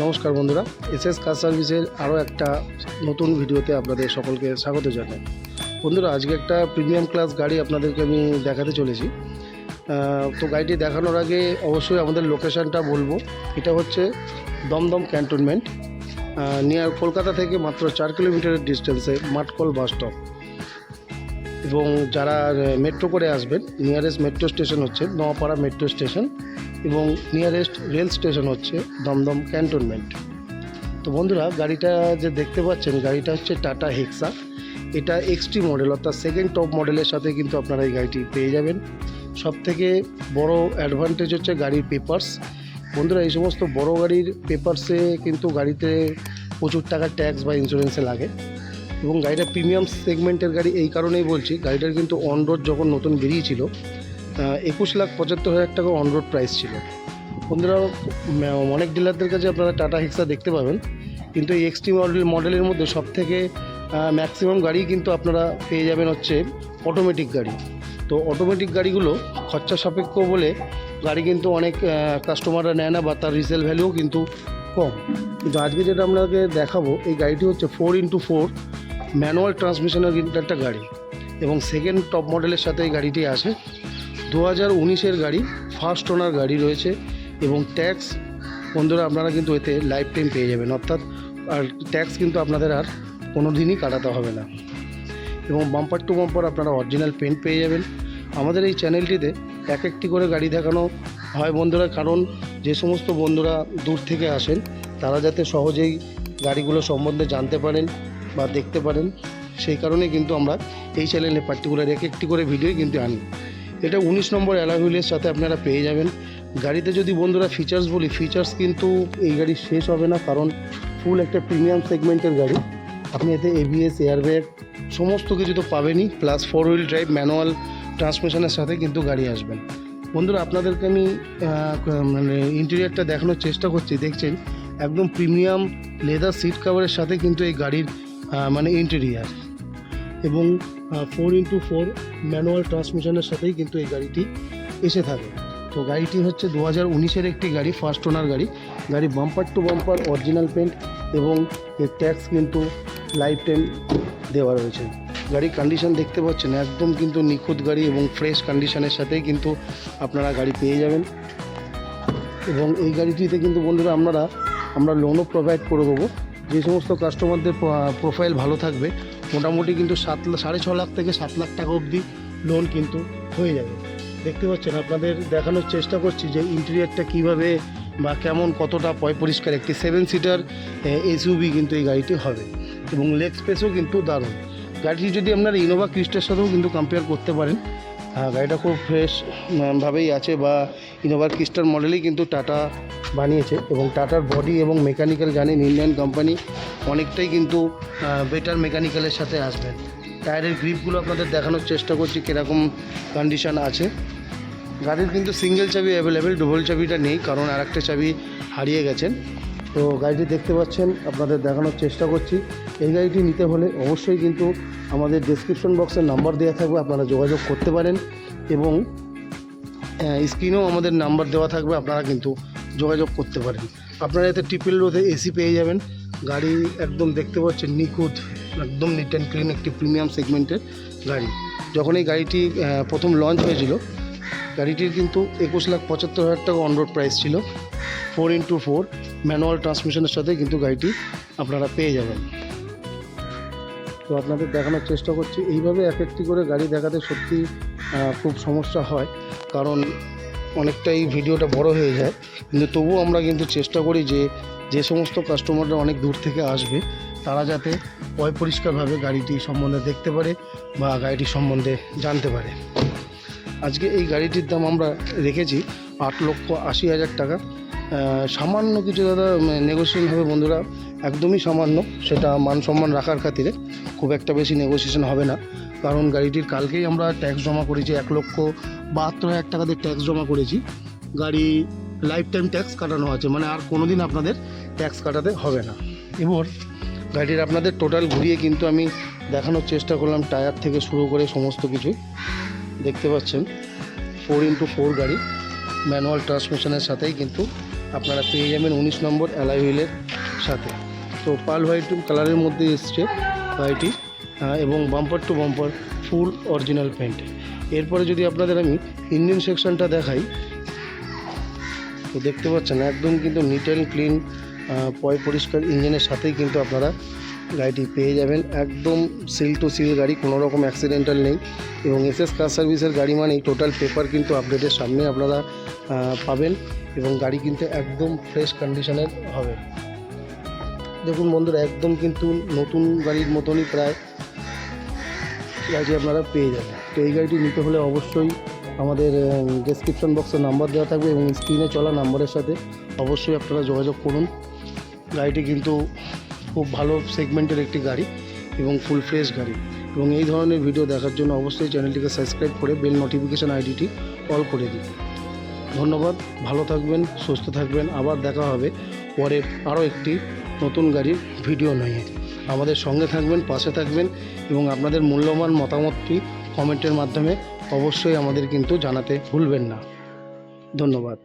নমস্কার বন্ধুরা, এসএস কার সার্ভিসের আরও একটা নতুন ভিডিওতে আপনাদের সকলকে স্বাগত জানাই। বন্ধুরা, আজকে একটা প্রিমিয়াম ক্লাস গাড়ি আপনাদেরকে আমি দেখাতে চলেছি। তো গাড়িটি দেখানোর আগে অবশ্যই আমাদের লোকেশানটা বলবো। এটা হচ্ছে দমদম ক্যান্টনমেন্ট, নিয়ার কলকাতা থেকে মাত্র 4 কিলোমিটারের ডিস্টেন্সে মাঠকল বাস স্টপ। এবং যারা মেট্রো করে আসবেন, নিয়ারেস্ট মেট্রো স্টেশন হচ্ছে নোয়াপাড়া মেট্রো স্টেশন এবং নিয়ারেস্ট রেল স্টেশন হচ্ছে দমদম ক্যান্টনমেন্ট। তো বন্ধুরা, গাড়িটা যে দেখতে পাচ্ছেন, গাড়িটা হচ্ছে টাটা হেক্সা। এটা এক্সটি মডেল, অর্থাৎ সেকেন্ড টপ মডেলের সাথে কিন্তু আপনারা এই গাড়িটি পেয়ে যাবেন। সবথেকে বড় অ্যাডভান্টেজ হচ্ছে গাড়ির পেপারস। বন্ধুরা, এই সমস্ত বড় গাড়ির পেপারসে কিন্তু গাড়িতে প্রচুর টাকা ট্যাক্স বা ইন্স্যুরেন্সে লাগে। এবং গাড়িটা প্রিমিয়াম সেগমেন্টের গাড়ি এই কারণেই বলছি, গাড়িটার কিন্তু অন রোড যখন নতুন বেরিয়েছিল 21,75,000 টাকা অন রোড প্রাইস ছিল। বন্ধুরা, অনেক ডিলারদের কাছে আপনারা টাটা হেক্সা দেখতে পাবেন, কিন্তু এই এক্সটি মডেলের মধ্যে সবথেকে ম্যাক্সিমাম গাড়ি কিন্তু আপনারা পেয়ে যাবেন হচ্ছে অটোমেটিক গাড়ি। তো অটোমেটিক গাড়িগুলো খরচা সাপেক্ষ বলে গাড়ি কিন্তু অনেক কাস্টমাররা নেয় না, বা তার রিসেল ভ্যালুও কিন্তু কম। কিন্তু আজকে যেটা আপনাকে দেখাবো, এই গাড়িটি হচ্ছে 4x4 ম্যানুয়াল ট্রান্সমিশনের কিন্তু একটা গাড়ি, এবং সেকেন্ড টপ মডেলের সাথে এই গাড়িটি আসে। 2019-এর গাড়ি, ফার্স্ট ওনার গাড়ি রয়েছে, এবং ট্যাক্স বন্ধুরা আপনারা কিন্তু এতে লাইফ টাইম পেয়ে যাবেন, অর্থাৎ আর ট্যাক্স কিন্তু আপনাদের আর কোনো দিনই কাটাতে হবে না। এবং বাম্পার টু বাম্পার আপনারা অরিজিনাল পেন্ট পেয়ে যাবেন। আমাদের এই চ্যানেলটিতে এক একটি করে গাড়ি দেখানো হয় বন্ধুরা, কারণ যে সমস্ত বন্ধুরা দূর থেকে আসেন তারা যাতে সহজেই গাড়িগুলো সম্বন্ধে জানতে পারেন বা দেখতে পারেন, সেই কারণে কিন্তু আমরা এই চ্যানেলে পার্টিকুলার এক একটি করে ভিডিও কিন্তু আনি। এটা 19 নম্বর অ্যালয় হুইলের সাথে আপনারা পেয়ে যাবেন। গাড়িতে যদি বন্ধুরা ফিচার্স বলি, ফিচার্স কিন্তু এই গাড়ি শেষ হবে না, কারণ ফুল একটা প্রিমিয়াম সেগমেন্টের গাড়ি। আপনি এতে এবিএস, এয়ারব্যাগ সমস্ত কিছু তো পাবেনই, প্লাস 4 হুইল ড্রাইভ ম্যানুয়াল ট্রান্সমিশনের সাথে কিন্তু গাড়ি আসবেন। বন্ধুরা, আপনাদেরকে আমি মানে ইন্টেরিয়ারটা দেখানোর চেষ্টা করছি। দেখছেন একদম প্রিমিয়াম লেদার সিট কাভারের সাথে কিন্তু এই গাড়ির মানে ইন্টেরিয়ার, এবং 4x4 ম্যানুয়াল ট্রান্সমিশনের সাথেই কিন্তু এই গাড়িটি এসে থাকে। তো গাড়িটি হচ্ছে 2019-এর একটি গাড়ি, ফার্স্ট ওনার গাড়ি। গাড়ি bumper to bumper original paint, এবং এর ট্যাক্স কিন্তু লাইফ টাইম দেওয়া রয়েছে। গাড়ির কন্ডিশন দেখতে পাচ্ছেন, একদম কিন্তু নিখুঁত গাড়ি এবং ফ্রেশ কন্ডিশনের সাথেই কিন্তু আপনারা গাড়ি পেয়ে যাবেন। এবং এই গাড়িটিতে কিন্তু বন্ধুরা আমরা লোনও প্রোভাইড করে দেবো। যে সমস্ত কাস্টমারদের প্রোফাইল ভালো থাকবে, মোটামুটি কিন্তু 6.5 লাখ থেকে 7 লাখ টাকা অবধি লোন কিন্তু হয়ে যাবে। দেখতে পাচ্ছেন, আপনাদের দেখানোর চেষ্টা করছি যে ইন্টেরিয়ারটা কীভাবে বা কেমন, কতটা পরিষ্কার। একটি 7 সিটার এসইউভি কিন্তু এই গাড়িটি হবে, এবং লেগ স্পেসও কিন্তু দারুণ। গাড়িটি যদি আপনারা ইনোভা ক্রিস্টার সাথেও কিন্তু কম্পেয়ার করতে পারেন। গাড়িটা খুব ফ্রেশ ভাবেই আছে, বা ইনোভা ক্রিস্টার মডেলেই কিন্তু টাটা বানিয়েছে। এবং টাটার বডি এবং মেকানিক্যাল জানেন, ইন্ডিয়ান কোম্পানি অনেকটাই কিন্তু বেটার মেকানিক্যালের সাথে আসবেন। টায়ারের গ্রিপগুলো আপনাদের দেখানোর চেষ্টা করছি কীরকম কন্ডিশান আছে। গাড়ির কিন্তু সিঙ্গেল চাবি অ্যাভেলেবেল, ডবল চাবিটা নেই, কারণ আর একটা চাবি হারিয়ে গেছেন। তো গাড়িটি দেখতে পাচ্ছেন, আপনাদের দেখানোর চেষ্টা করছি। এই গাড়িটি নিতে হলে অবশ্যই কিন্তু আমাদের ডেসক্রিপশন বক্সের নাম্বার দেওয়া থাকবে, আপনারা যোগাযোগ করতে পারেন, এবং স্ক্রিনেও আমাদের নাম্বার দেওয়া থাকবে, আপনারা কিন্তু যোগাযোগ করতে পারেন। আপনারা এতে ট্রিপল রোধে এসি পেয়ে যাবেন। গাড়ি একদম দেখতে পাচ্ছেন নিখুঁত, একদম নিট অ্যান্ড ক্লিন একটি প্রিমিয়াম সেগমেন্টের গাড়ি। যখন এই গাড়িটি প্রথম লঞ্চ হয়েছিল, গাড়িটির কিন্তু 21,75,000 টাকা অন রোড প্রাইস ছিল। 4x4 ম্যানুয়াল ট্রান্সমিশনের সাথে কিন্তু গাড়িটি আপনারা পেয়ে যাবেন। তো আপনাদের দেখানোর চেষ্টা করছি। এইভাবে এক একটি করে গাড়ি দেখাতে সত্যি খুব সমস্যা হয়, কারণ অনেকটাই ভিডিওটা বড় হয়ে যায়। কিন্তু তবুও আমরা কিন্তু চেষ্টা করি যে সমস্ত কাস্টমাররা অনেক দূর থেকে আসবে, তারা যাতে পরিষ্কারভাবে গাড়িটি সম্বন্ধে দেখতে পারে বা গাড়িটি সম্বন্ধে জানতে পারে। আজকে এই গাড়িটির দাম আমরা রেখেছি 8,80,000 টাকা। সামান্য কিছু দাদা নেগোসিয়েশন হবে বন্ধুরা, একদমই সামান্য, সেটা মান সম্মান রাখার খাতিরে। খুব একটা বেশি নেগোসিয়েশন হবে না, কারণ গাড়িটির কালকেই আমরা ট্যাক্স জমা করেছি, 1,72,000 টাকা দিয়ে ট্যাক্স জমা করেছি। গাড়ি লাইফ টাইম ট্যাক্স কাটানো আছে, মানে আর কোনো দিন আপনাদের ট্যাক্স কাটাতে হবে না। এবার গাড়ির আপনাদের টোটাল ঘুরিয়ে কিন্তু আমি দেখানোর চেষ্টা করলাম, টায়ার থেকে শুরু করে সমস্ত কিছু দেখতে পাচ্ছেন। 4x4 গাড়ি ম্যানুয়াল ট্রান্সমিশনের সাথেই কিন্তু আপনারা পেয়ে যাবেন 19 নম্বর অ্যালয় হুইলের সাথে। তো পার্ল হোয়াইট কালারের মধ্যে এসছে গাড়িটি, এবং bumper to bumper full original paint. এরপরে যদি আপনাদের আমি ইঞ্জিন সেকশনটা দেখাই, তো দেখতে পাচ্ছেন একদম কিন্তু নিট অ্যান্ড ক্লিন পরিষ্কার ইঞ্জিনের সাথেই কিন্তু আপনারা গাড়িটি পেয়ে যাবেন। একদম সিল টু সিল গাড়ি, কোনো রকম অ্যাক্সিডেন্টাল নেই। এবং এসএস কার সার্ভিসের গাড়ি মানেই টোটাল পেপার কিন্তু আপডেটের সামনে আপনারা পাবেন, এবং গাড়ি কিন্তু একদম ফ্রেশ কন্ডিশনের হবে। দেখুন বন্ধুরা, একদম কিন্তু নতুন গাড়ির মতনই প্রায় গাড়ি আপনারা পেয়ে যাবেন। তো এই গাড়িটি নিতে হলে অবশ্যই আমাদের ডেসক্রিপশন বক্সে নাম্বার দেওয়া থাকবে, এবং স্ক্রিনে চলা নাম্বারের সাথে অবশ্যই আপনারা যোগাযোগ করুন। গাড়িটি কিন্তু খুব ভালো সেগমেন্টের একটি গাড়ি এবং ফুল ফ্রেশ গাড়ি। এবং এই ধরনের ভিডিও দেখার জন্য অবশ্যই চ্যানেলটিকে সাবস্ক্রাইব করে বেল নোটিফিকেশান আইডিটি অল করে দিন। ধন্যবাদ, ভালো থাকবেন, সুস্থ থাকবেন। আবার দেখা হবে পরের আরও একটি নতুন গাড়ির ভিডিও নিয়ে। আমাদের সঙ্গে থাকবেন, পাশে থাকবেন, এবং আপনাদের মূল্যবান মতামতটি কমেন্টের মাধ্যমে অবশ্যই আমাদের কিন্তু জানাতে ভুলবেন না। ধন্যবাদ।